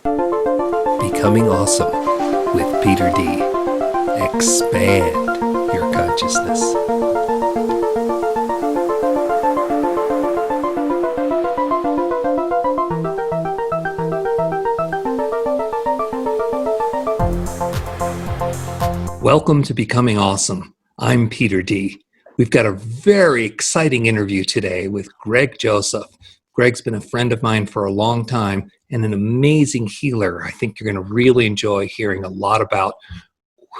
Becoming Awesome with Peter D. Expand your consciousness. Welcome to Becoming Awesome. I'm Peter D. We've got a very exciting interview today with Greg Joseph. Greg's been a friend of mine for a long time and an amazing healer. I think you're going to really enjoy hearing a lot about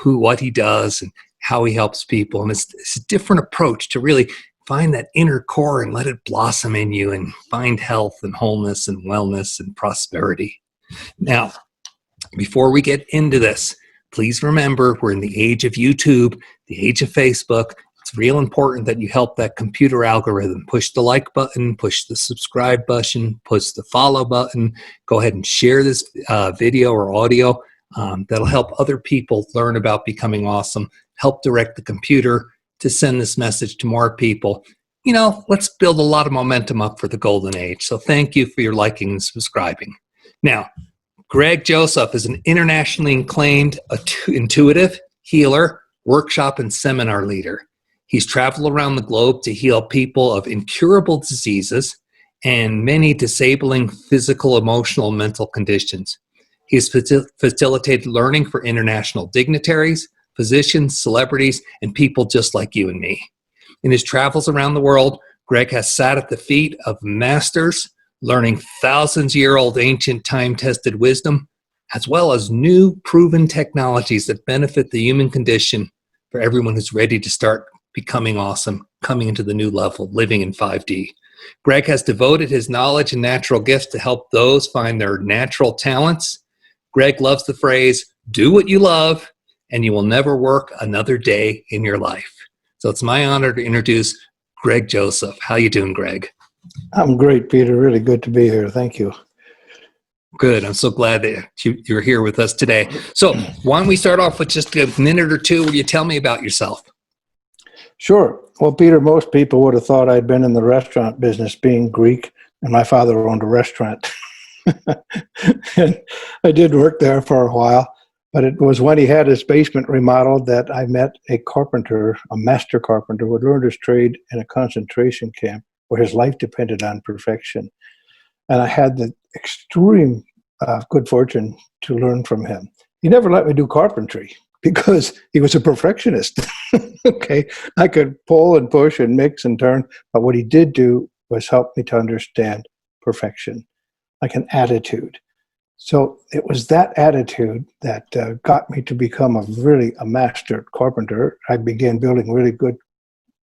what he does and how he helps people. And it's a different approach to really find that inner core and let it blossom in you and find health and wholeness and wellness and prosperity. Now, before we get into this, please remember we're in the age of YouTube, the age of Facebook. It's real important that you help that computer algorithm. Push the like button, push the subscribe button, push the follow button. Go ahead and share this video or audio. That'll help other people learn about becoming awesome. Help direct the computer to send this message to more people. You know, let's build a lot of momentum up for the golden age. So thank you for your liking and subscribing. Now, Greg Joseph is an internationally acclaimed intuitive healer, workshop, and seminar leader. He's traveled around the globe to heal people of incurable diseases and many disabling physical, emotional, and mental conditions. He has facilitated learning for international dignitaries, physicians, celebrities, and people just like you and me. In his travels around the world, Greg has sat at the feet of masters, learning thousands-year-old ancient time-tested wisdom, as well as new proven technologies that benefit the human condition for everyone who's ready to start becoming awesome, coming into the new level, living in 5D. Greg has devoted his knowledge and natural gifts to help those find their natural talents. Greg loves the phrase, do what you love, and you will never work another day in your life. So it's my honor to introduce Greg Joseph. How you doing, Greg? I'm great, Peter. Really good to be here. Thank you. Good. I'm so glad that you're here with us today. So why don't we start off with just a minute or two where you tell me about yourself? Sure. Well, Peter, most people would have thought I'd been in the restaurant business being Greek, and my father owned a restaurant. And I did work there for a while, but it was when he had his basement remodeled that I met a carpenter, a master carpenter who had learned his trade in a concentration camp where his life depended on perfection. And I had the extreme good fortune to learn from him. He never let me do carpentry because he was a perfectionist. Okay, I could pull and push and mix and turn, but what he did do was help me to understand perfection, like an attitude. So it was that attitude that got me to become a master carpenter. I began building really good,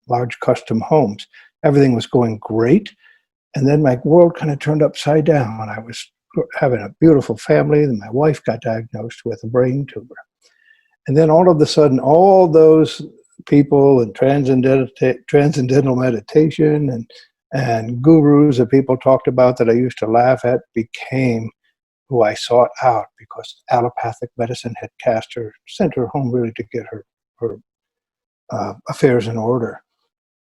large custom homes. Everything was going great. And then my world kind of turned upside down. I was having a beautiful family, and my wife got diagnosed with a brain tumor. And then all of a sudden, all those people and transcendental meditation and gurus that people talked about that I used to laugh at became who I sought out, because allopathic medicine had sent her home really to get her affairs in order.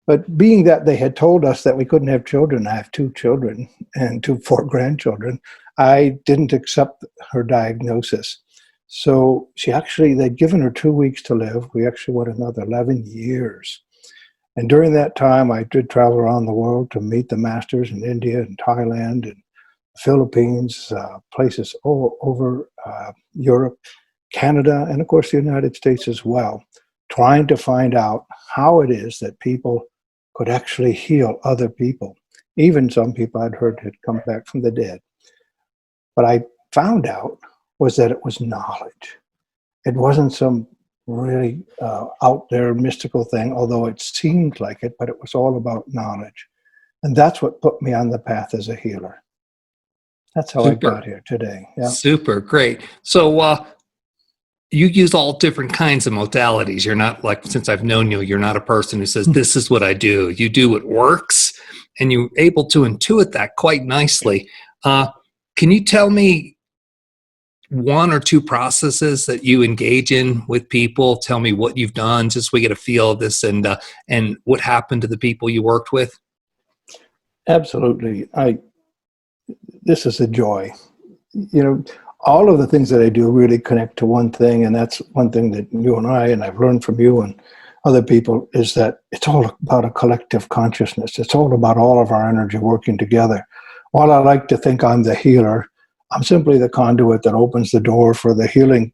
But being that they had told us that we couldn't have children, I have 2 children and 4 grandchildren, I didn't accept her diagnosis. So they'd given her 2 weeks to live. We actually went another 11 years. And during that time, I did travel around the world to meet the masters in India and Thailand and Philippines, places all over Europe, Canada, and of course the United States as well, trying to find out how it is that people could actually heal other people. Even some people I'd heard had come back from the dead. What I found out was that it was knowledge. It wasn't some really out there mystical thing, although it seemed like it, but it was all about knowledge. And that's what put me on the path as a healer. That's how I got here today. Yeah. Super, great. So you use all different kinds of modalities. You're not like, since I've known you, you're not a person who says, this is what I do. You do what works, and you're able to intuit that quite nicely. Can you tell me 1 or 2 processes that you engage in with people? Tell me what you've done, just so we get a feel of this, and what happened to the people you worked with. Absolutely. This is a joy. You know, all of the things that I do really connect to one thing, and that's one thing that you and I've learned from you and other people, is that it's all about a collective consciousness. It's all about all of our energy working together. While I like to think I'm the healer, I'm simply the conduit that opens the door for the healing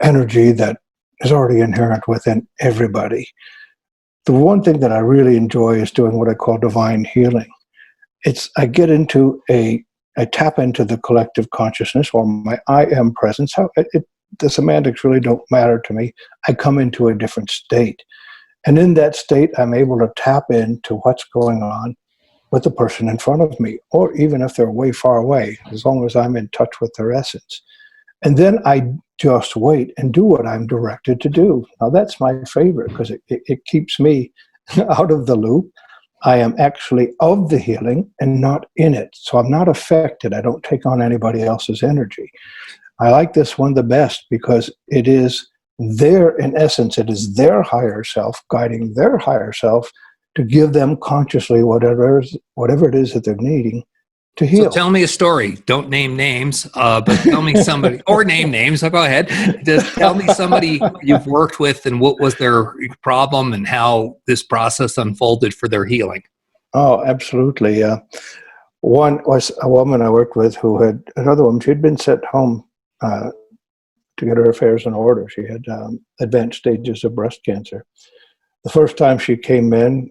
energy that is already inherent within everybody. The one thing that I really enjoy is doing what I call divine healing. I tap into the collective consciousness, or my I am presence. The semantics really don't matter to me. I come into a different state. And in that state, I'm able to tap into what's going on with the person in front of me, or even if they're way far away, as long as I'm in touch with their essence. And then I just wait and do what I'm directed to do. Now, that's my favorite because it keeps me out of the loop. I am actually of the healing and not in it. So I'm not affected. I don't take on anybody else's energy. I like this one the best because it is in essence, it is their higher self guiding their higher self to give them consciously whatever it is that they're needing to heal. So tell me a story. Don't name names, but tell me somebody, or name names. So go ahead. Just tell me somebody you've worked with and what was their problem and how this process unfolded for their healing. Oh, absolutely. One was a woman I worked with who had another woman. She'd been sent home to get her affairs in order. She had advanced stages of breast cancer. The first time she came in,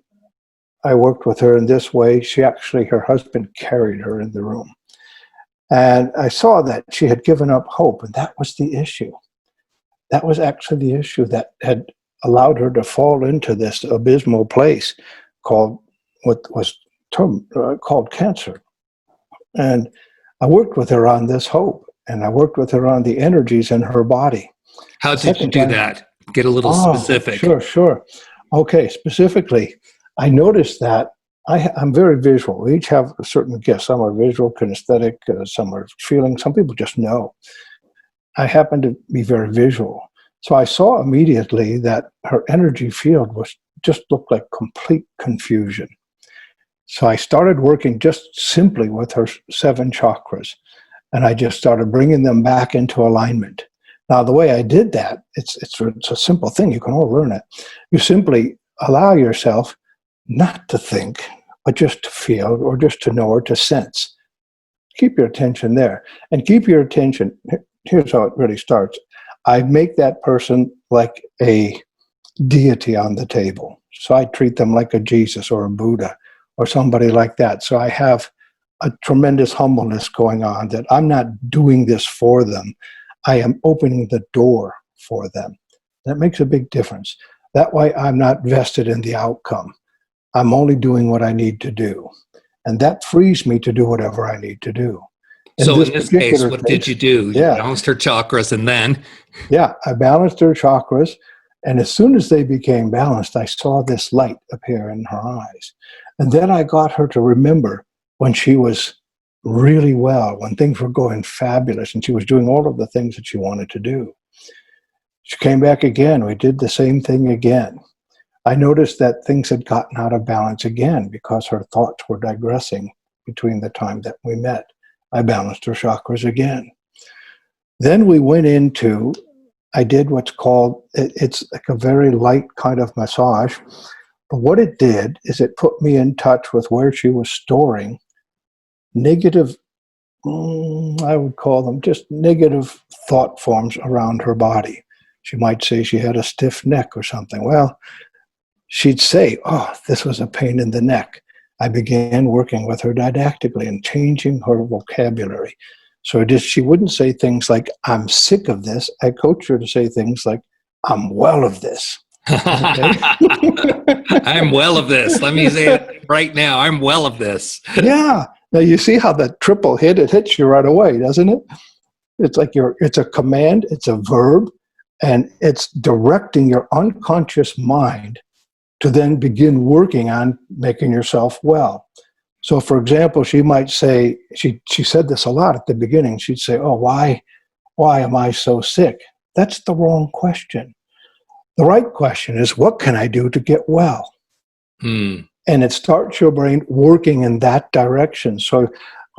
I worked with her in this way. Her husband carried her in the room. And I saw that she had given up hope, and that was the issue. That was actually the issue that had allowed her to fall into this abysmal place called called cancer. And I worked with her on this hope, and I worked with her on the energies in her body. How did you do that? Get a little specific. Sure. Okay, specifically, I noticed that I'm very visual. We each have certain gifts. Some are visual, kinesthetic, some are feeling, some people just know. I happen to be very visual. So I saw immediately that her energy field just looked like complete confusion. So I started working just simply with her 7 chakras, and I just started bringing them back into alignment. Now, the way I did that, it's a simple thing. You can all learn it. You simply allow yourself not to think, but just to feel, or just to know, or to sense. Keep your attention there. And keep your attention, here's how it really starts. I make that person like a deity on the table. So I treat them like a Jesus or a Buddha or somebody like that. So I have a tremendous humbleness going on, that I'm not doing this for them. I am opening the door for them. That makes a big difference. That way I'm not vested in the outcome. I'm only doing what I need to do. And that frees me to do whatever I need to do. So in this case, what did you do? You balanced her chakras, and then? Yeah, I balanced her chakras. And as soon as they became balanced, I saw this light appear in her eyes. And then I got her to remember when she was really well, when things were going fabulous, and she was doing all of the things that she wanted to do. She came back again. We did the same thing again. I noticed that things had gotten out of balance again because her thoughts were digressing between the time that we met. I balanced her chakras again. Then we went into, I did what's called, it's like a very light kind of massage. But what it did is it put me in touch with where she was storing negative, I would call them just negative thought forms around her body. She might say she had a stiff neck or something. Well, she'd say, oh, this was a pain in the neck. I began working with her didactically and changing her vocabulary. So she wouldn't say things like, I'm sick of this. I coach her to say things like, I'm well of this. Okay? I'm well of this. Let me say it right now. I'm well of this. Yeah. Now you see how that triple hit, it hits you right away, doesn't it? It's like it's a command, it's a verb, and it's directing your unconscious mind to then begin working on making yourself well. So for example, she might say, she said this a lot at the beginning, she'd say, oh, why am I so sick? That's the wrong question. The right question is, what can I do to get well? And it starts your brain working in that direction. So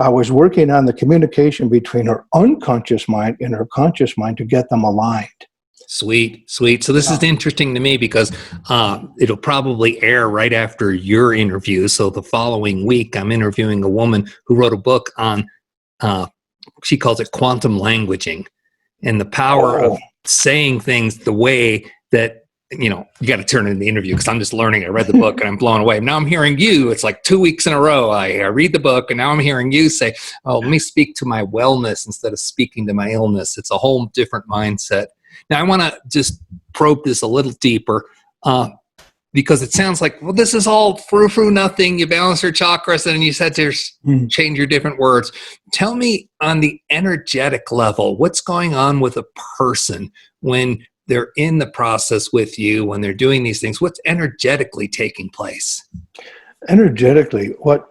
I was working on the communication between her unconscious mind and her conscious mind to get them aligned. Sweet, sweet. So this is interesting to me because it'll probably air right after your interview. So the following week, I'm interviewing a woman who wrote a book on, she calls it quantum languaging, and the power of saying things the way that, you got to turn in the interview because I'm just learning. I read the book and I'm blown away. Now I'm hearing you. It's like 2 weeks in a row. I read the book and now I'm hearing you say, oh, let me speak to my wellness instead of speaking to my illness. It's a whole different mindset. Now I want to just probe this a little deeper because it sounds like, well, this is all frou-frou nothing. You balance your chakras and you said to change your different words. Tell me on the energetic level, what's going on with a person when they're in the process with you, when they're doing these things? What's energetically taking place? Energetically, what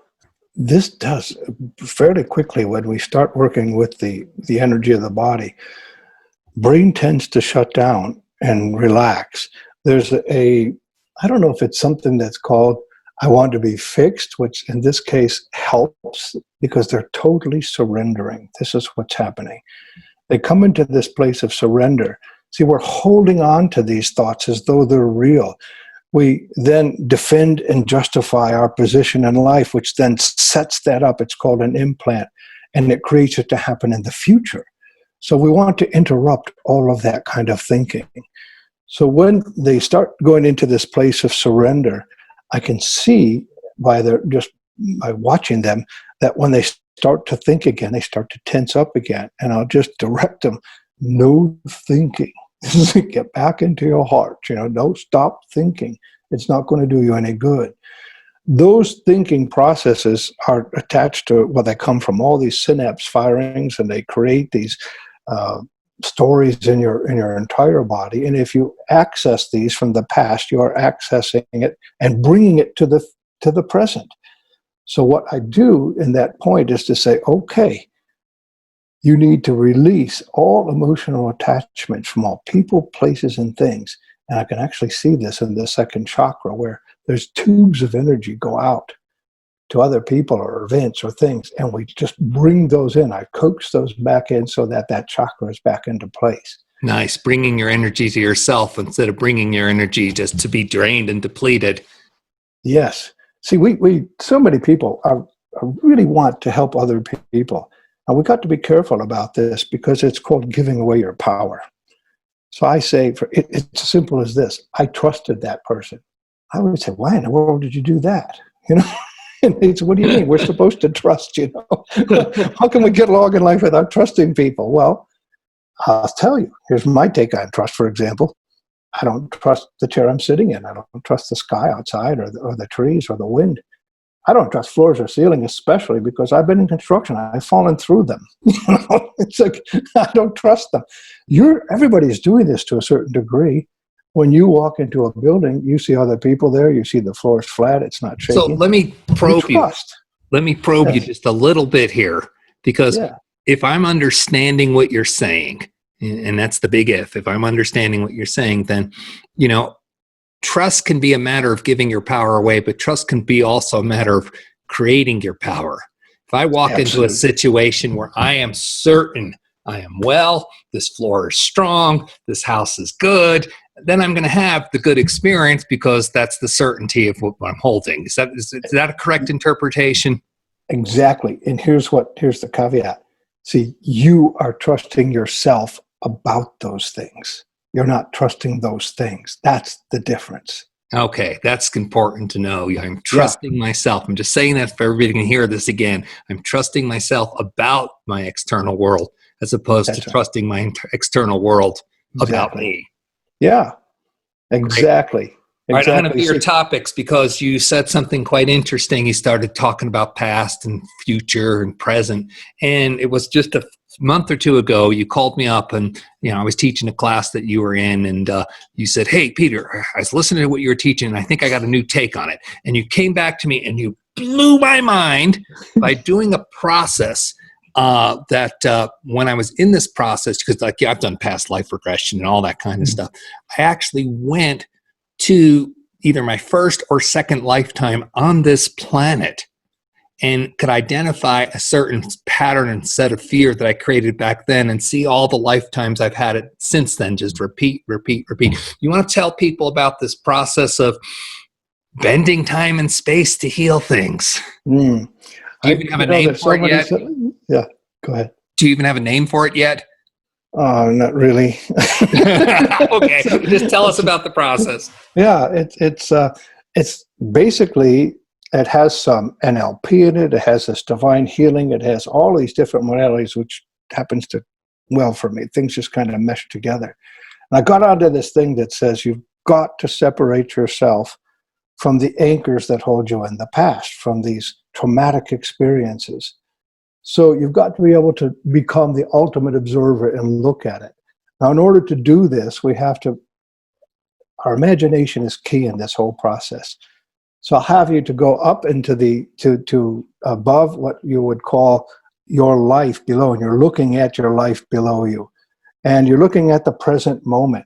this does fairly quickly when we start working with the energy of the body, brain tends to shut down and relax. There's I don't know if it's something that's called I want to be fixed, which in this case helps because they're totally surrendering. This is what's happening. They come into this place of surrender. See, we're holding on to these thoughts as though they're real. We then defend and justify our position in life, which then sets that up. It's called an implant, and it creates it to happen in the future. So we want to interrupt all of that kind of thinking. So when they start going into this place of surrender, I can see by watching them that when they start to think again, they start to tense up again. And I'll just direct them, no thinking. Get back into your heart. Don't stop thinking. It's not going to do you any good. Those thinking processes are attached to, they come from all these synapse firings, and they create these stories in your entire body. And if you access these from the past, you are accessing it and bringing it to the present. So what I do in that point is to say, okay, you need to release all emotional attachments from all people, places, and things. And I can actually see this in the second chakra, where there's tubes of energy go out to other people or events or things, and we just bring those in. I coax those back in so that chakra is back into place. Nice. Bringing your energy to yourself instead of bringing your energy just to be drained and depleted. Yes. See, we so many people really want to help other people. And we've got to be careful about this because it's called giving away your power. So I say, it's as simple as this. I trusted that person. I would say, why in the world did you do that? And it's, what do you mean? We're supposed to trust, How can we get along in life without trusting people? Well, I'll tell you. Here's my take on trust, for example. I don't trust the chair I'm sitting in. I don't trust the sky outside or the trees or the wind. I don't trust floors or ceiling, especially because I've been in construction. I've fallen through them. It's like, I don't trust them. Everybody's doing this to a certain degree. When you walk into a building, you see other people there. You see the floor is flat. It's not shaking. So let me probe you. Let me probe you just a little bit here, because if I'm understanding what you're saying, and that's the big if I'm understanding what you're saying, then, trust can be a matter of giving your power away, but trust can be also a matter of creating your power. If I walk into a situation where I am certain I am well, this floor is strong, this house is good, then I'm going to have the good experience because that's the certainty of what I'm holding. Is that a correct interpretation? Exactly. And here's the caveat. See, you are trusting yourself about those things. You're not trusting those things. That's the difference. Okay, that's important to know. I'm trusting myself. I'm just saying that for everybody can hear this again. I'm trusting myself about my external world as opposed to trusting my external world about me. Yeah, exactly. Great. All right, I'm going to be your topics because you said something quite interesting. You started talking about past and future and present. And it was just a month or two ago, you called me up and, I was teaching a class that you were in. And you said, hey, Peter, I was listening to what you were teaching and I think I got a new take on it. And you came back to me and you blew my mind by doing a process that when I was in this process, because I've done past life regression and all that kind of stuff, I actually went to either my first or second lifetime on this planet. and could identify a certain pattern and set of fear that I created back then and see all the lifetimes I've had it since then, just repeat, repeat, repeat. You want to tell people about this process of bending time and space to heal things? Mm. Do you even have a name for it yet? Yeah, go ahead. Do you even have a name for it yet? Not really. Okay, just tell us about the process. Yeah, it's basically, it has some NLP in it. It has this divine healing. It has all these different modalities, which happens to, well, for me, things just kind of mesh together. And I got onto this thing that says you've got to separate yourself from the anchors that hold you in the past, from these traumatic experiences. So you've got to be able to become the ultimate observer and look at it. Now, in order to do this, our imagination is key in this whole process. So I'll have you to go up into to above what you would call your life below, and you're looking at your life below you. And you're looking at the present moment.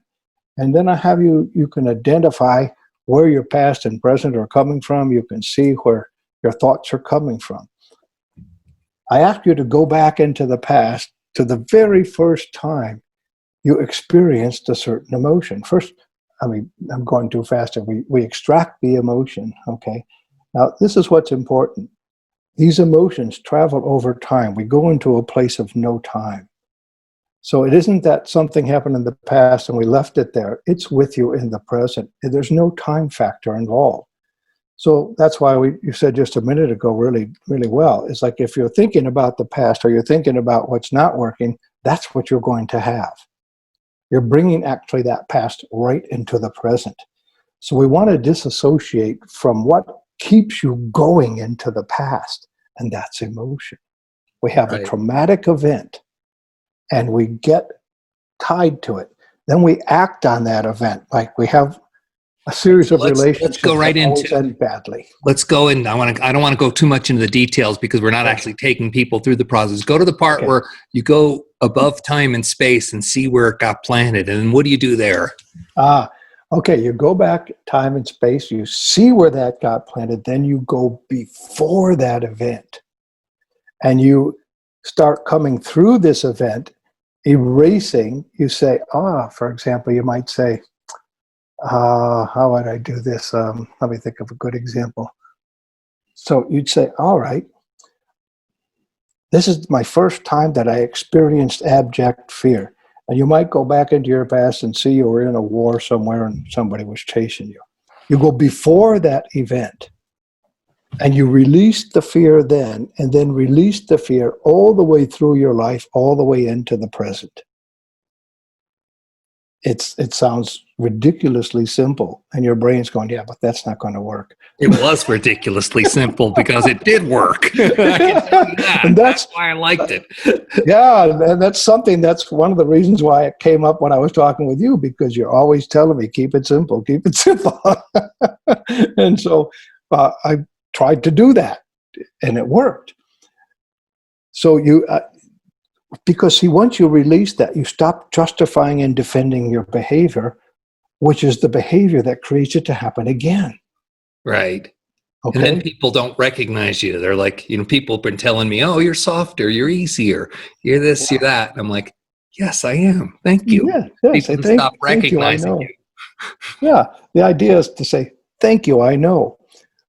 And then I have you can identify where your past and present are coming from. You can see where your thoughts are coming from. I ask you to go back into the past to the very first time you experienced a certain emotion. First, I'm going too fast. We extract the emotion, okay? Now, this is what's important. These emotions travel over time. We go into a place of no time. So it isn't that something happened in the past and we left it there. It's with you in the present. There's no time factor involved. So that's why you said just a minute ago really, really well. It's like if you're thinking about the past or you're thinking about what's not working, that's what you're going to have. You're bringing actually that past right into the present. So we want to disassociate from what keeps you going into the past, and that's emotion. We have a traumatic event, and we get tied to it. Then we act on that event, like we have a series of relationships. Let's go right into end badly. Let's go in. I don't want to go too much into the details because we're not actually taking people through the process. Go to the part where you go above time and space and see where it got planted. And what do you do there? Okay. You go back time and space. You see where that got planted. Then you go before that event, and you start coming through this event, erasing. You say, for example, you might say, how would I do this? Let me think of a good example. So you'd say, all right, this is my first time that I experienced abject fear. And you might go back into your past and see you were in a war somewhere and somebody was chasing you. You go before that event and you release the fear then, and then release the fear all the way through your life, all the way into the present. It sounds ridiculously simple, and your brain's going, yeah, but that's not going to work. It was ridiculously simple because it did work. I can tell you that. And that's why I liked it. Yeah, and that's one of the reasons why it came up when I was talking with you, because you're always telling me, keep it simple, keep it simple. And so I tried to do that, and it worked. So because once you release that, you stop justifying and defending your behavior, which is the behavior that creates it to happen again. Right. Okay. And then people don't recognize you. They're like, people have been telling me, oh, you're softer, you're easier, you're this, you're that. And I'm like, yes, I am. Thank you. Yeah, people stop recognizing you. Yeah. The idea is to say, thank you, I know,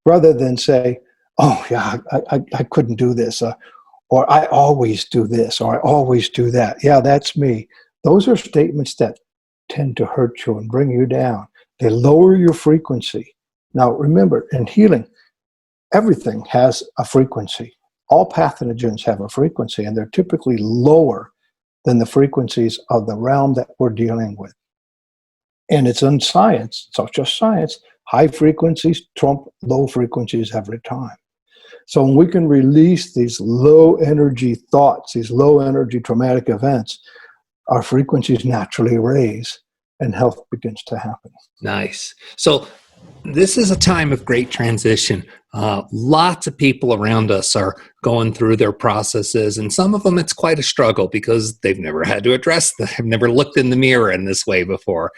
rather than say, oh, yeah, I couldn't do this. Or I always do this, or I always do that. Yeah, that's me. Those are statements that tend to hurt you and bring you down. They lower your frequency. Now, remember, in healing, everything has a frequency. All pathogens have a frequency, and they're typically lower than the frequencies of the realm that we're dealing with. And it's in science, so just science, high frequencies trump low frequencies every time. So when we can release these low energy thoughts, these low energy traumatic events, our frequencies naturally raise and health begins to happen. Nice. So This is a time of great transition. Lots of people around us are going through their processes, and some of them it's quite a struggle because they've never had to address them. They've never looked in the mirror in this way before.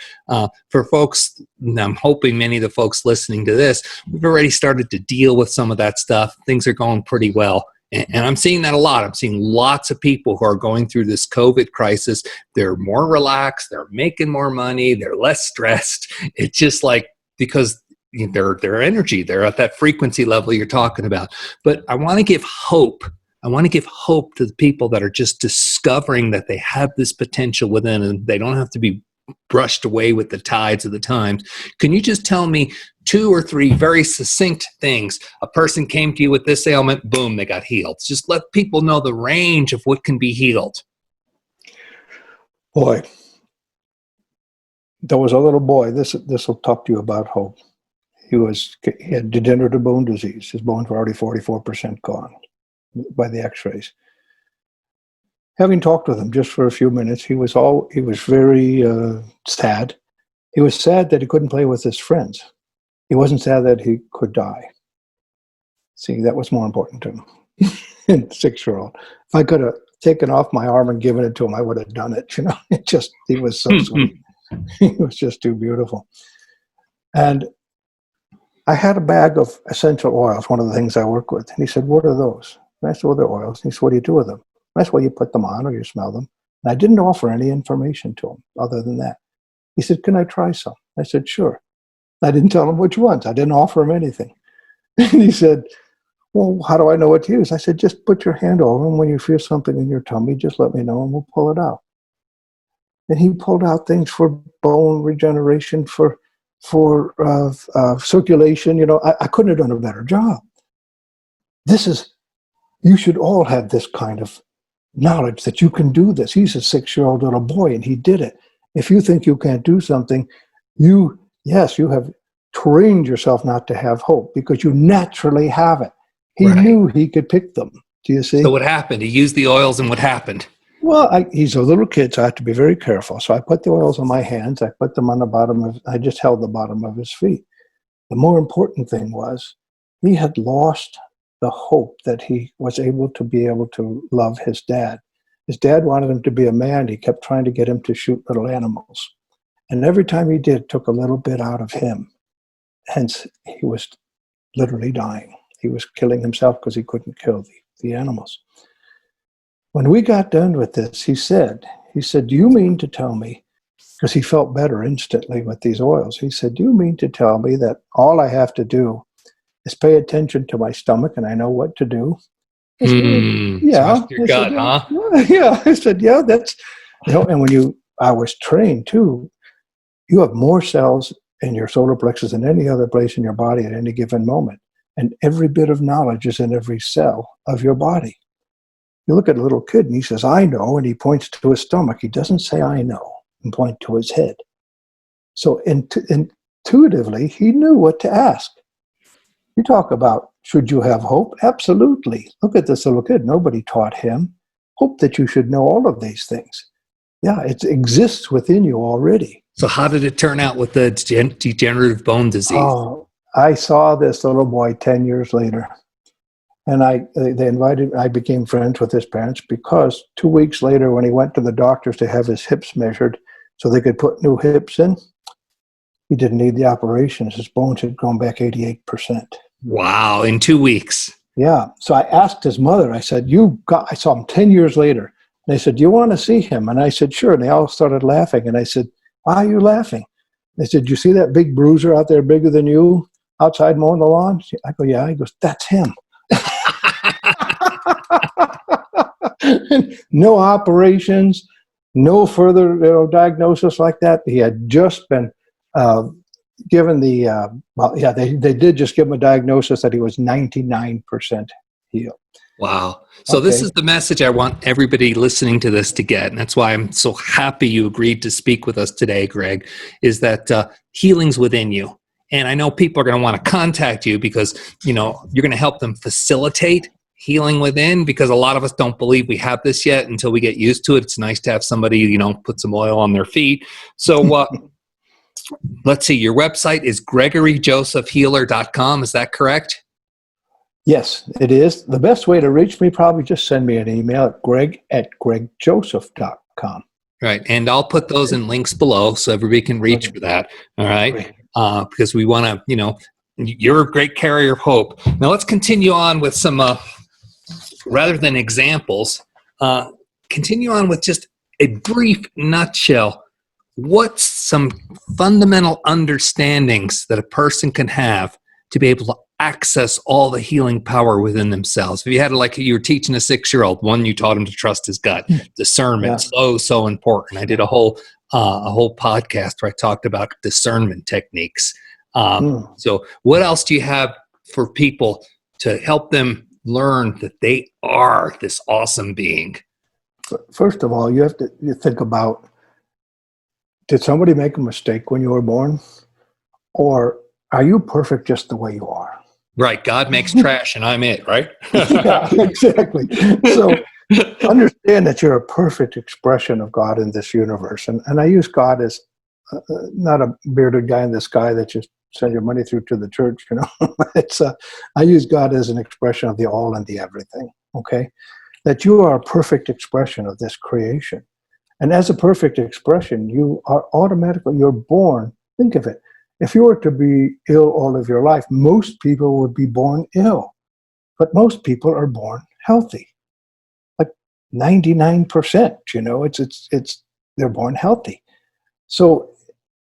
For folks, I'm hoping many of the folks listening to this, we've already started to deal with some of that stuff. Things are going pretty well. And I'm seeing that a lot. I'm seeing lots of people who are going through this COVID crisis. They're more relaxed. They're making more money. They're less stressed. It's just like because their energy, they're at that frequency level you're talking about. But I want to give hope. I want to give hope to the people that are just discovering that they have this potential within and they don't have to be brushed away with the tides of the times. Can you just tell me 2 or 3 very succinct things? A person came to you with this ailment, boom, they got healed. Just let people know the range of what can be healed. Boy, there was a little boy, this will talk to you about hope. He had degenerative bone disease. His bones were already 44% gone by the x-rays. Having talked with him just for a few minutes, he was very sad. He was sad that he couldn't play with his friends. He wasn't sad that he could die. See, that was more important to him. 6-year-old. If I could have taken off my arm and given it to him, I would have done it. He was so sweet. He was just too beautiful. And I had a bag of essential oils, one of the things I work with. And he said, "What are those?" And I said, "Well, they're oils." And he said, "What do you do with them?" And I said, "Well, you put them on or you smell them." And I didn't offer any information to him other than that. He said, "Can I try some?" I said, "Sure." I didn't tell him which ones. I didn't offer him anything. And he said, "Well, how do I know what to use?" I said, "Just put your hand over them. When you feel something in your tummy, just let me know and we'll pull it out." And he pulled out things for bone regeneration, for circulation. I couldn't have done a better job. You should all have this kind of knowledge that you can do this. He's a 6-year-old little boy and he did it. If you think you can't do something, you have trained yourself not to have hope because you naturally have it. He knew he could pick them. Do you see? So what happened? He used the oils and what happened? Well, he's a little kid, so I have to be very careful. So I put the oils on my hands. I put them on I just held the bottom of his feet. The more important thing was he had lost the hope that he was able to love his dad. His dad wanted him to be a man. He kept trying to get him to shoot little animals. And every time he did, took a little bit out of him. Hence, he was literally dying. He was killing himself because he couldn't kill the animals. When we got done with this, he said, "Do you mean to tell me," because he felt better instantly with these oils. He said, "Do you mean to tell me that all I have to do is pay attention to my stomach and I know what to do?" I said, "Yeah." Trust your gut, huh? Yeah. I said, "Yeah, that's," and I was trained too, you have more cells in your solar plexus than any other place in your body at any given moment. And every bit of knowledge is in every cell of your body. You look at a little kid and he says, "I know," and he points to his stomach. He doesn't say, "I know," and point to his head. So intuitively, he knew what to ask. You talk about, should you have hope? Absolutely. Look at this little kid. Nobody taught him. Hope that you should know all of these things. Yeah, it exists within you already. So how did it turn out with the degenerative bone disease? Oh, I saw this little boy 10 years later. And I became friends with his parents because 2 weeks later when he went to the doctors to have his hips measured so they could put new hips in, he didn't need the operations. His bones had grown back 88%. Wow, in 2 weeks. Yeah. So I asked his mother, I said, I saw him 10 years later. And they said, "Do you want to see him?" And I said, "Sure." And they all started laughing. And I said, "Why are you laughing?" They said, "You see that big bruiser out there bigger than you outside mowing the lawn?" I go, "Yeah." He goes, "That's him." No operations, no further diagnosis like that. He had just been given they did just give him a diagnosis that he was 99% healed. Wow. So this is the message I want everybody listening to this to get. And that's why I'm so happy you agreed to speak with us today, Greg, is that healing's within you. And I know people are going to want to contact you because, you're going to help them facilitate healing within, because a lot of us don't believe we have this yet until we get used to it. It's nice to have somebody, put some oil on their feet. So let's see, your website is gregoryjosephhealer.com. Is that correct? Yes, it is. The best way to reach me, probably just send me an email at greg@gregjoseph.com. Right. And I'll put those in links below so everybody can reach for that. All right. Because we want to, you're a great carrier of hope. Now let's continue on with some, rather than examples, continue on with just a brief nutshell. What's some fundamental understandings that a person can have to be able to access all the healing power within themselves? If you had, like, you were teaching a 6-year-old, one, you taught him to trust his gut. Discernment, so important. I did a whole podcast where I talked about discernment techniques. So what else do you have for people to help them learn that they are this awesome being? First of all, you think about, did somebody make a mistake when you were born? Or are you perfect just the way you are? Right. God makes trash and I'm it, right? Yeah, exactly. So understand that you're a perfect expression of God in this universe. And I use God as not a bearded guy in the sky that just send your money through to the church, I use God as an expression of the all and the everything, okay? That you are a perfect expression of this creation. And as a perfect expression, you are you're born. Think of it. If you were to be ill all of your life, most people would be born ill. But most people are born healthy. Like 99%, they're born healthy. So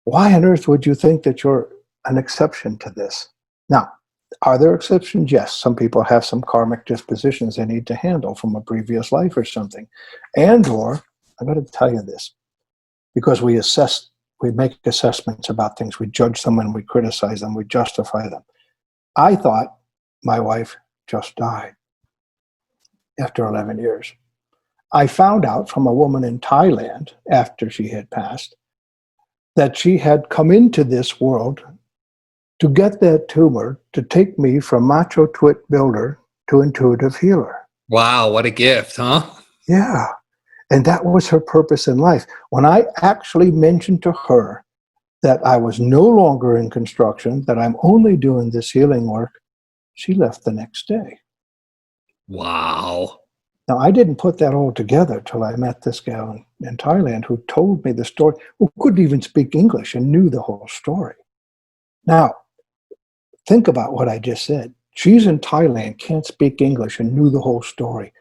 why on earth would you think that you're an exception to this? Now, are there exceptions? Yes. Some people have some karmic dispositions they need to handle from a previous life or something. Or, I'm going to tell you this, because we make assessments about things, we judge them and we criticize them, we justify them. I thought my wife just died after 11 years. I found out from a woman in Thailand after she had passed that she had come into this world to get that tumor to take me from macho twit builder to intuitive healer. Wow, what a gift, huh? Yeah. And that was her purpose in life. When I actually mentioned to her that I was no longer in construction, that I'm only doing this healing work, she left the next day. Wow. Now, I didn't put that all together till I met this gal in Thailand who told me the story, who couldn't even speak English and knew the whole story. Now, think about what I just said. She's in Thailand, can't speak English, and knew the whole story.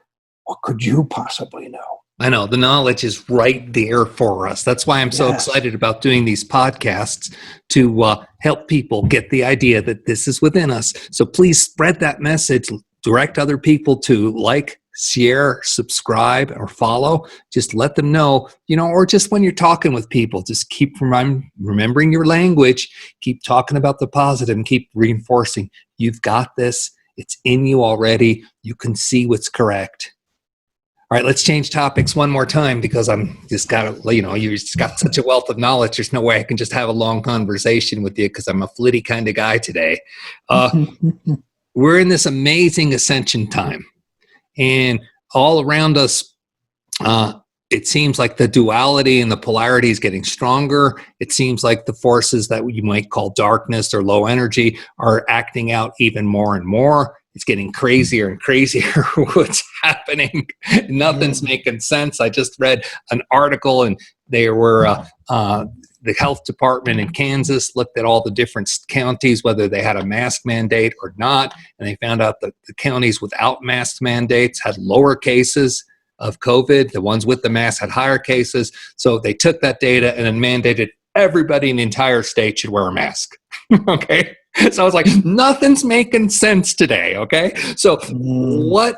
What could you possibly know? I know, the knowledge is right there for us. That's why I'm so excited about doing these podcasts, to help people get the idea that this is within us. So please spread that message, direct other people to like, share, subscribe, or follow. Just let them know, or just when you're talking with people, just keep remembering your language, keep talking about the positive, and keep reinforcing, you've got this, it's in you already, you can see what's correct. All right, let's change topics one more time, because you just got such a wealth of knowledge. There's no way I can just have a long conversation with you, because I'm a flitty kind of guy today. We're in this amazing ascension time, and all around us, it seems like the duality and the polarity is getting stronger. It seems like the forces that you might call darkness or low energy are acting out even more and more. It's getting crazier and crazier. What's happening? Nothing's making sense. I just read an article, and they were the health department in Kansas looked at all the different counties, whether they had a mask mandate or not, and they found out that the counties without mask mandates had lower cases of COVID. The ones with the mask had higher cases. So they took that data and then mandated everybody in the entire state should wear a mask. Okay. So I was like, nothing's making sense today. Okay. So what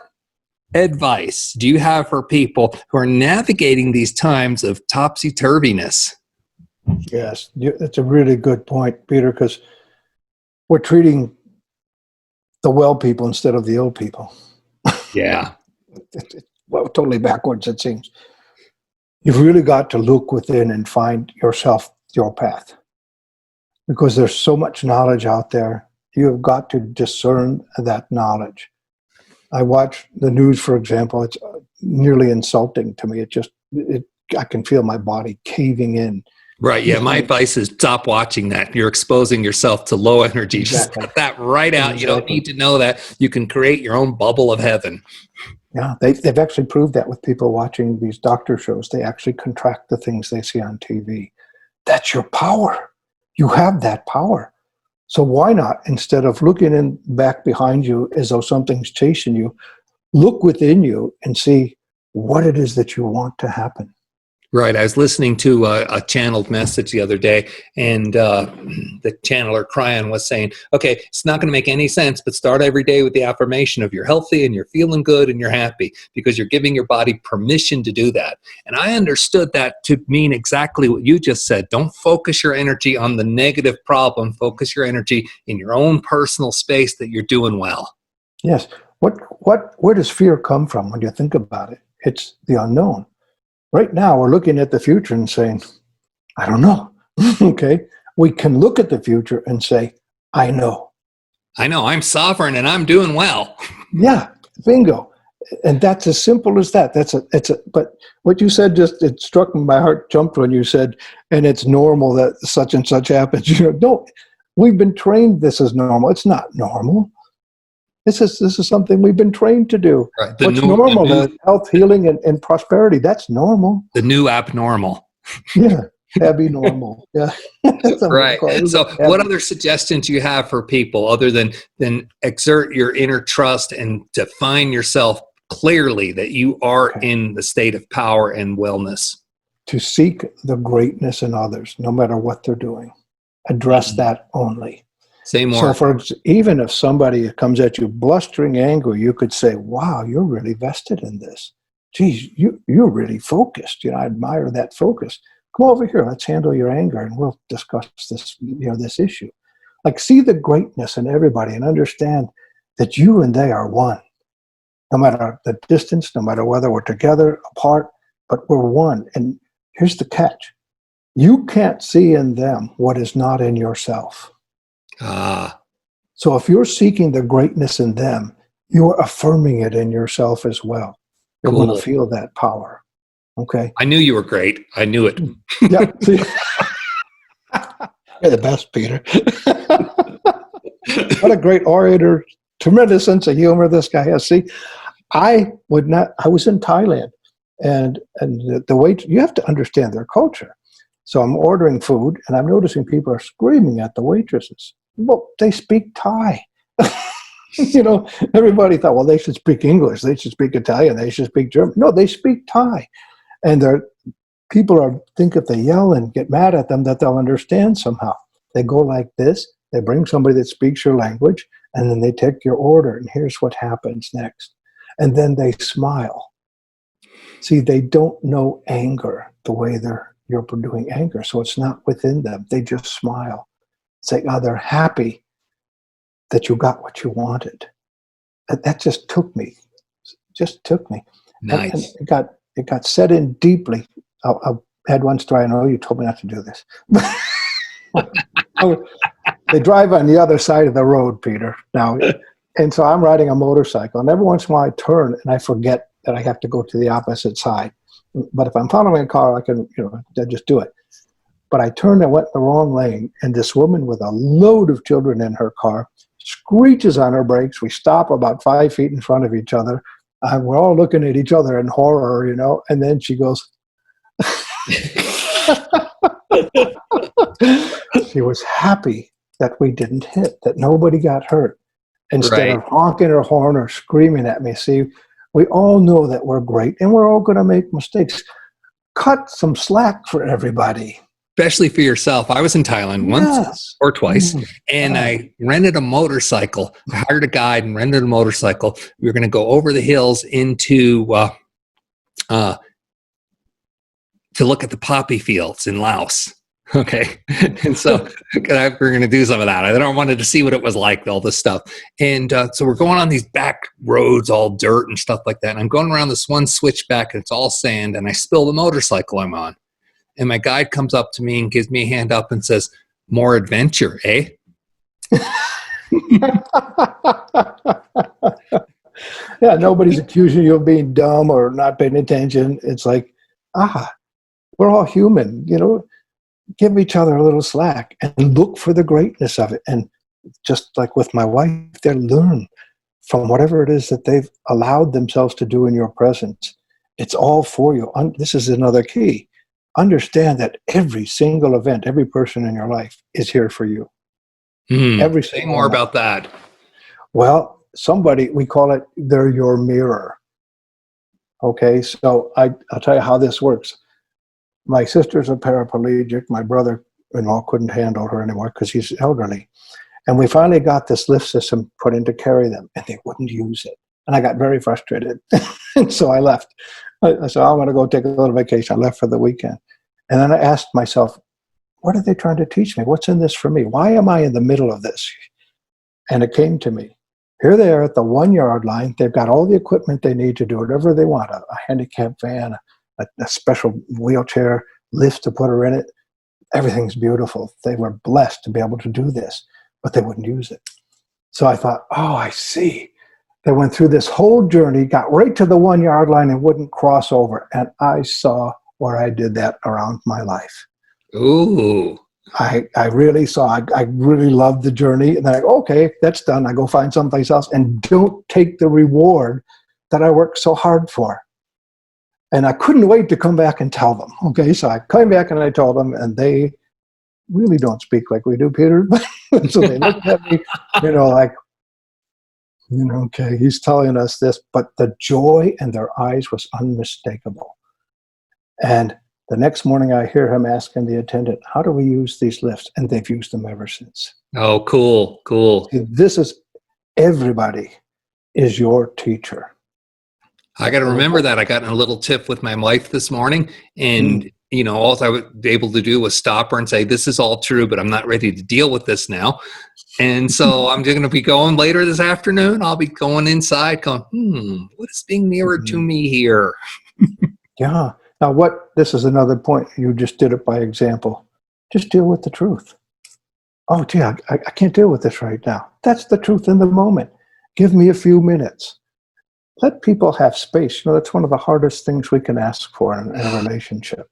advice do you have for people who are navigating these times of topsy-turviness? Yes, that's a really good point, Peter, because we're treating the well people instead of the ill people. Yeah. Well, totally backwards, it seems. You've really got to look within and find yourself, your path, because there's so much knowledge out there. You've got to discern that knowledge. I watch the news, for example. It's nearly insulting to me. I can feel my body caving in. Right. Yeah. My advice is stop watching that. You're exposing yourself to low energy. Just Exactly. cut that right out. You don't Exactly. need to know that. You can create your own bubble of heaven. Yeah, they've actually proved that with people watching these doctor shows. They actually contract the things they see on TV. That's your power. You have that power. So why not, instead of looking in back behind you as though something's chasing you, look within you and see what it is that you want to happen. Right. I was listening to a channeled message the other day, and the channeler Cryon was saying, okay, it's not going to make any sense, but start every day with the affirmation of you're healthy and you're feeling good and you're happy, because you're giving your body permission to do that. And I understood that to mean exactly what you just said. Don't focus your energy on the negative problem. Focus your energy in your own personal space that you're doing well. Yes. Where does fear come from when you think about it? It's the unknown. Right now, we're looking at the future and saying, I don't know. Okay. We can look at the future and say, I know. I know I'm sovereign and I'm doing well. Yeah, bingo. And that's as simple as that. But what you said it struck me, my heart jumped when you said, and it's normal that such and such happens. No, we've been trained this is normal. It's not normal. This is something we've been trained to do. Right. What's normal? The health, healing, and prosperity. That's normal. The new abnormal. Yeah. Abby normal. Yeah. Right. So what other suggestions do you have for people other than exert your inner trust and define yourself clearly that you are in the state of power and wellness? To seek the greatness in others, no matter what they're doing. Address that only. Say more. So even if somebody comes at you blustering angry, you could say, wow, you're really vested in this. Geez, you're really focused. I admire that focus. Come over here, let's handle your anger and we'll discuss this, this issue. Like, see the greatness in everybody and understand that you and they are one. No matter the distance, no matter whether we're together, apart, but we're one. And here's the catch. You can't see in them what is not in yourself. So if you're seeking the greatness in them, you're affirming it in yourself as well. You're going to feel that power. Okay. I knew you were great. I knew it. Yeah. See? You're the best, Peter. What a great orator. Tremendous sense of humor this guy has. See, I was in Thailand, and the wait, you have to understand their culture. So I'm ordering food, and I'm noticing people are screaming at the waitresses. Well, they speak Thai. Everybody thought, well, they should speak English. They should speak Italian. They should speak German. No, they speak Thai. And people think if they yell and get mad at them that they'll understand somehow. They go like this. They bring somebody that speaks your language, and then they take your order, and here's what happens next. And then they smile. See, they don't know anger the way you're doing anger, so it's not within them. They just smile. It's like, they're happy that you got what you wanted. That just took me. Nice. And it got set in deeply. I had one story. I know you told me not to do this. They drive on the other side of the road, Peter. Now, and so I'm riding a motorcycle, and every once in a while I turn and I forget that I have to go to the opposite side. But if I'm following a car, I can, I just do it. But I turned and went the wrong lane, and this woman with a load of children in her car screeches on her brakes. We stop about 5 feet in front of each other. We're all looking at each other in horror, and then she goes, she was happy that we didn't hit, that nobody got hurt. Instead of honking her horn or screaming at me. See, we all know that we're great, and we're all going to make mistakes. Cut some slack for everybody. Especially for yourself. I was in Thailand once or twice, and I rented a motorcycle. I hired a guide and rented a motorcycle. We were going to go over the hills into to look at the poppy fields in Laos. Okay. And so we're going to do some of that. I wanted to see what it was like, all this stuff. And so we're going on these back roads, all dirt and stuff like that. And I'm going around this one switchback, and it's all sand, and I spill the motorcycle I'm on. And my guide comes up to me and gives me a hand up and says, more adventure, eh? Yeah, nobody's accusing you of being dumb or not paying attention. It's like, we're all human, give each other a little slack and look for the greatness of it. And just like with my wife, they learn from whatever it is that they've allowed themselves to do in your presence. It's all for you. This is another key. Understand that every single event, every person in your life is here for you. Every Say single more one. about that. Well, somebody, we call it, they're your mirror. Okay, so I'll tell you how this works. My sister's a paraplegic. My brother-in-law couldn't handle her anymore because he's elderly. And we finally got this lift system put in to carry them, and they wouldn't use it. And I got very frustrated. And so I left. I said, I'm going to go take a little vacation. I left for the weekend. And then I asked myself, what are they trying to teach me? What's in this for me? Why am I in the middle of this? And it came to me. Here they are at the 1 yard line. They've got all the equipment they need to do whatever they want, a handicap van, a special wheelchair, lift to put her in it. Everything's beautiful. They were blessed to be able to do this, but they wouldn't use it. So I thought, oh, I see. They went through this whole journey, got right to the 1 yard line and wouldn't cross over. And I saw where I did that around my life. Ooh. I really saw, I really loved the journey. And then I go, okay, that's done. I go find someplace else and don't take the reward that I worked so hard for. And I couldn't wait to come back and tell them. Okay, so I came back and I told them, and they really don't speak like we do, Peter. So they looked at me, like, okay, he's telling us this, but the joy in their eyes was unmistakable. And the next morning I hear him asking the attendant, how do we use these lifts? And they've used them ever since. Oh, cool. See, this is, everybody is your teacher. I got to remember that. I got in a little tiff with my wife this morning, and all I was able to do was stop her and say, this is all true, but I'm not ready to deal with this now. And so I'm going to be going later this afternoon. I'll be going inside going, what is being mirrored to me here? Yeah. Now this is another point. You just did it by example. Just deal with the truth. Oh, gee, I can't deal with this right now. That's the truth in the moment. Give me a few minutes. Let people have space. That's one of the hardest things we can ask for in a relationship,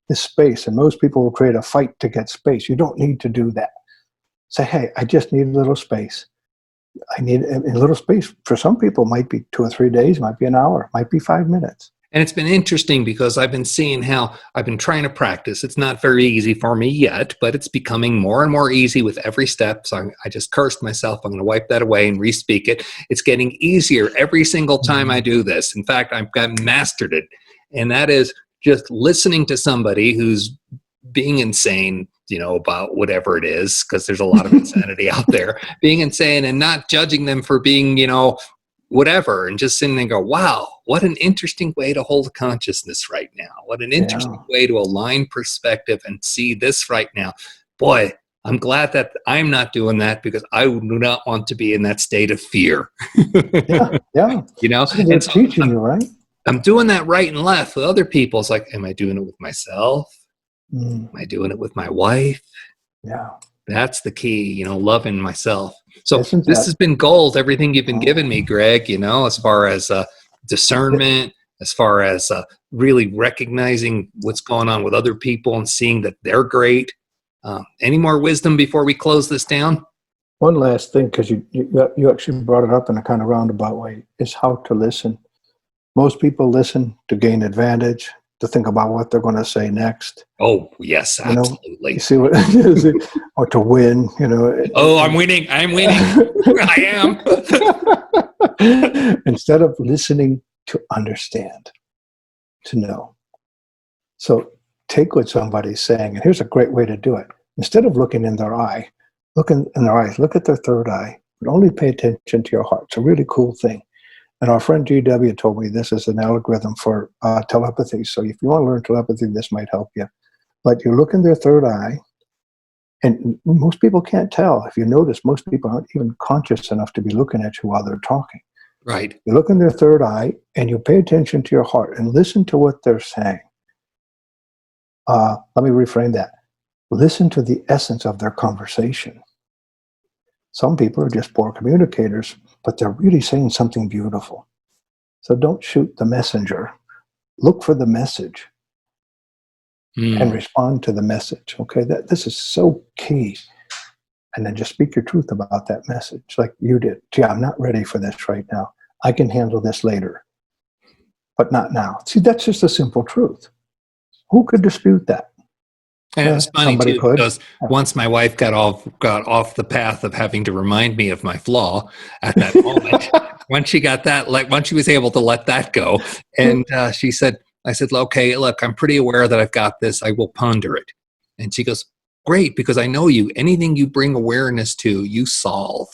is space. And most people will create a fight to get space. You don't need to do that. Say, hey, I just need a little space. I need a little space. For some people, might be 2 or 3 days, might be an hour, might be 5 minutes. And it's been interesting because I've been seeing how I've been trying to practice. It's not very easy for me yet, but it's becoming more and more easy with every step. So I just cursed myself. I'm going to wipe that away and re-speak it. It's getting easier every single time I do this. In fact, I've mastered it. And that is just listening to somebody who's being insane, about whatever it is, because there's a lot of insanity out there, being insane and not judging them for being, whatever, and just sitting there and go, wow, what an interesting way to hold consciousness right now. What an interesting way to align perspective and see this right now. Boy, I'm glad that I'm not doing that, because I do not want to be in that state of fear. Yeah. So they're teaching you, right? I'm doing that right and left with other people. It's like, am I doing it with myself? Am I doing it with my wife? Yeah. That's the key, loving myself. So this has been gold, everything you've been giving me, Greg, as far as discernment, as far as really recognizing what's going on with other people and seeing that they're great. Any more wisdom before we close this down? One last thing, because you actually brought it up in a kind of roundabout way, is how to listen. Most people listen to gain advantage, to think about what they're going to say next. Oh, yes, absolutely. You see what, or to win, Oh, I'm winning. I'm winning. I am. Instead of listening to understand, to know. So take what somebody's saying, and here's a great way to do it. Instead of looking in their eye, look in their eyes, look at their third eye, but only pay attention to your heart. It's a really cool thing. And our friend GW told me this is an algorithm for telepathy. So if you want to learn telepathy, this might help you. But you look in their third eye, and most people can't tell. If you notice, most people aren't even conscious enough to be looking at you while they're talking. Right. You look in their third eye, and you pay attention to your heart and listen to what they're saying. Let me reframe that. Listen to the essence of their conversation. Some people are just poor communicators, but they're really saying something beautiful. So don't shoot the messenger. Look for the message. and respond to the message. Okay, this is so key. And then just speak your truth about that message, like you did. Gee, I'm not ready for this right now. I can handle this later, but not now. See, that's just a simple truth. Who could dispute that? And it was funny Somebody too, could. because once my wife got off the path of having to remind me of my flaw at that moment, once she got that, like once she was able to let that go, and I said, okay, look, I'm pretty aware that I've got this. I will ponder it. And she goes, great, because I know you. Anything you bring awareness to, you solve.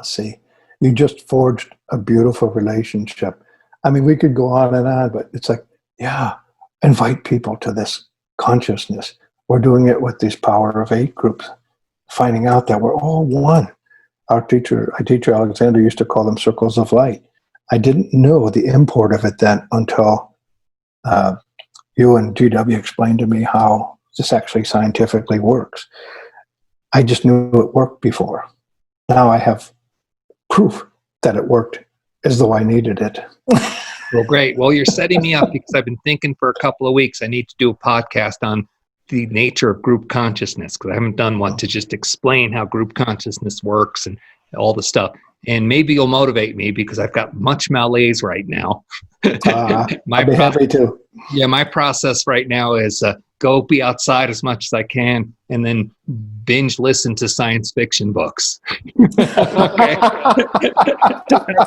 See, you just forged a beautiful relationship. I mean, we could go on, but it's like, yeah, invite people to this consciousness. We're doing it with these Power of Eight groups, finding out that we're all one. Our teacher Alexander used to call them circles of light. I didn't know the import of it then until you and GW explained to me how this actually scientifically works. I just knew it worked before. Now I have proof that it worked as though I needed it. Well, great. Well, you're setting me up because I've been thinking for a couple of weeks I need to do a podcast on the nature of group consciousness, because I haven't done one to just explain how group consciousness works and all the stuff. And maybe you'll motivate me because I've got much malaise right now. I'd be happy to. Yeah, my process right now is go be outside as much as I can and then binge listen to science fiction books. Okay.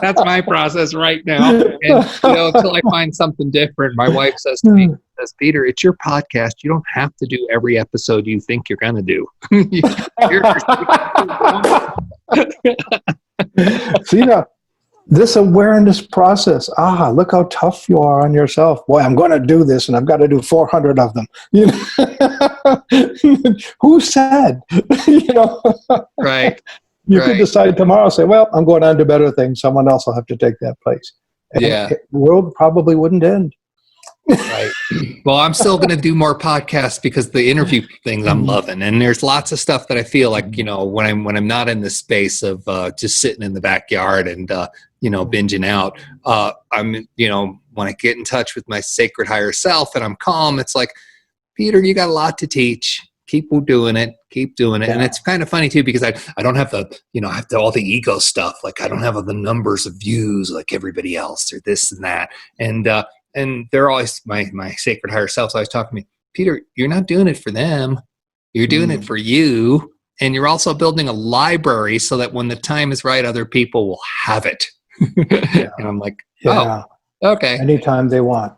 That's my process right now. And until I find something different, my wife says to me, Peter, it's your podcast. You don't have to do every episode you think you're going to do. See now, this awareness process. Look how tough you are on yourself. Boy, I'm going to do this, and I've got to do 400 of them. Who said? Right. You could decide tomorrow. Say, well, I'm going on to better things. Someone else will have to take that place. And the world probably wouldn't end. Right. Well, I'm still going to do more podcasts because the interview things I'm loving, and there's lots of stuff that I feel like when I'm not in the space of just sitting in the backyard and binging out. I'm when I get in touch with my sacred higher self and I'm calm, it's like, Peter, you got a lot to teach. Keep doing it. Keep doing it. Yeah. And it's kind of funny too, because I don't have the, I have all the ego stuff. Like I don't have the numbers of views like everybody else or this and that. And they're always, my sacred higher self's always talking to me, Peter, you're not doing it for them. You're doing it for you. And you're also building a library so that when the time is right, other people will have it. And I'm like, oh, okay. Anytime they want.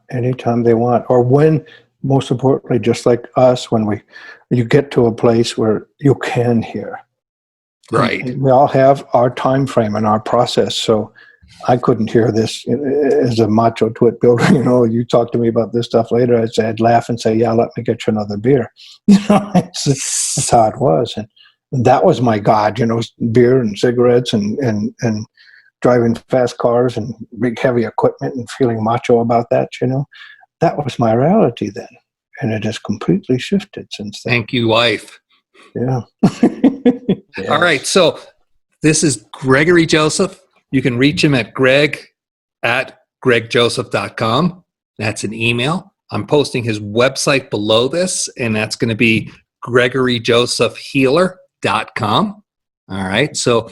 Or when, most importantly, just like us, when you get to a place where you can hear. Right. And we all have our time frame and our process. So I couldn't hear this as a macho twit builder. You talk to me about this stuff later. I'd laugh and say, yeah, let me get you another beer. That's how it was. And that was my God, beer and cigarettes and driving fast cars and big heavy equipment and feeling macho about that, That was my reality then. And it has completely shifted since then. Thank you, wife. Yeah. All right. So this is Gregory Joseph. You can reach him at greg@gregjoseph.com. That's an email. I'm posting his website below this, and that's going to be gregoryjosephhealer.com. All right. So,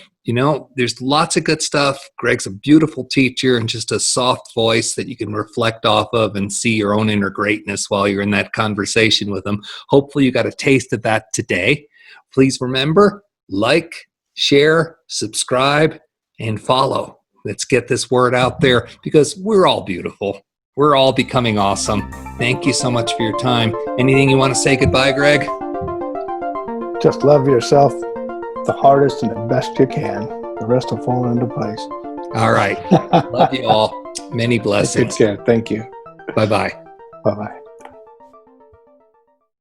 there's lots of good stuff. Greg's a beautiful teacher and just a soft voice that you can reflect off of and see your own inner greatness while you're in that conversation with him. Hopefully you got a taste of that today. Please remember, like, share, subscribe, and follow. Let's get this word out there because we're all beautiful. We're all becoming awesome. Thank you so much for your time. Anything you want to say goodbye, Greg? Just love yourself the hardest and the best you can. The rest will fall into place. All right. Love you all. Many blessings. Take care. Thank you. Bye-bye. Bye-bye.